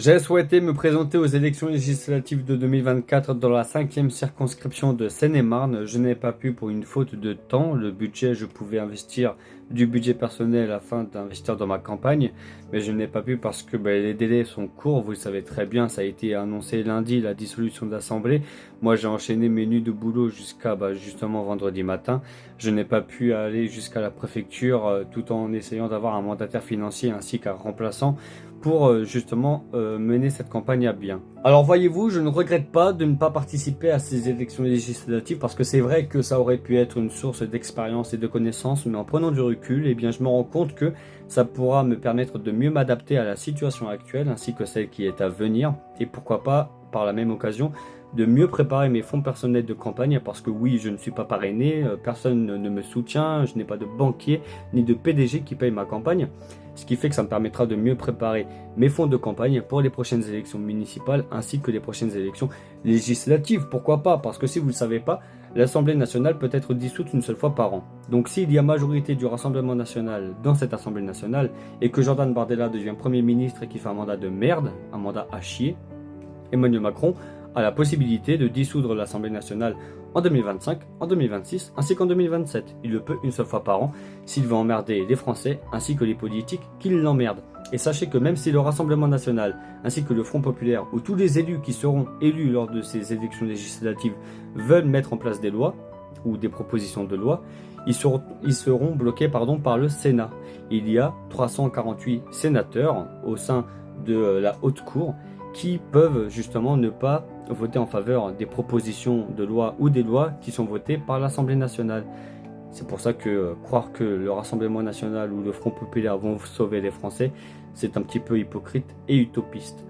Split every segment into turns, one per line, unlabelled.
J'ai souhaité me présenter aux élections législatives de 2024 dans la 5e circonscription de Seine-et-Marne. Je n'ai pas pu pour une faute de temps. Le budget, je pouvais investir du budget personnel afin d'investir dans ma campagne, mais je n'ai pas pu parce que les délais sont courts. Vous le savez très bien, ça a été annoncé lundi, la dissolution de l'Assemblée. Moi, j'ai enchaîné mes nuits de boulot jusqu'à justement vendredi matin. Je n'ai pas pu aller jusqu'à la préfecture tout en essayant d'avoir un mandataire financier ainsi qu'un remplaçant pour justement mener cette campagne à bien. Alors voyez-vous, je ne regrette pas de ne pas participer à ces élections législatives parce que c'est vrai que ça aurait pu être une source d'expérience et de connaissances, mais en prenant du recul, eh bien, je me rends compte que ça pourra me permettre de mieux m'adapter à la situation actuelle ainsi que celle qui est à venir et pourquoi pas, par la même occasion, de mieux préparer mes fonds personnels de campagne parce que oui, je ne suis pas parrainé, personne ne me soutient, je n'ai pas de banquier ni de PDG qui paye ma campagne. Ce qui fait que ça me permettra de mieux préparer mes fonds de campagne pour les prochaines élections municipales ainsi que les prochaines élections législatives. Pourquoi pas? Parce que si vous ne le savez pas, l'Assemblée nationale peut être dissoute une seule fois par an. Donc s'il y a majorité du Rassemblement national dans cette Assemblée nationale et que Jordan Bardella devient Premier ministre et qu'il fait un mandat de merde, un mandat à chier, Emmanuel Macron a la possibilité de dissoudre l'Assemblée nationale en 2025, en 2026 ainsi qu'en 2027. Il le peut une seule fois par an s'il veut emmerder les Français ainsi que les politiques qui l'emmerdent. Et sachez que même si le Rassemblement national ainsi que le Front populaire ou tous les élus qui seront élus lors de ces élections législatives veulent mettre en place des lois ou des propositions de loi, ils seront bloqués par le Sénat. Il y a 348 sénateurs au sein de la haute cour qui peuvent justement ne pas voter en faveur des propositions de loi ou des lois qui sont votées par l'Assemblée nationale. C'est pour ça que croire que le Rassemblement national ou le Front populaire vont sauver les Français, c'est un petit peu hypocrite et utopiste.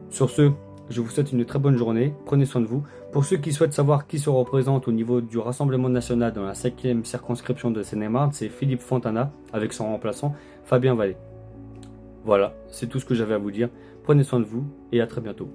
Sur ce, je vous souhaite une très bonne journée, prenez soin de vous. Pour ceux qui souhaitent savoir qui se représente au niveau du Rassemblement national dans la 5e circonscription de Seine-et-Marne, c'est Philippe Fontana avec son remplaçant Fabien Vallée. Voilà, c'est tout ce que j'avais à vous dire. Prenez soin de vous et à très bientôt.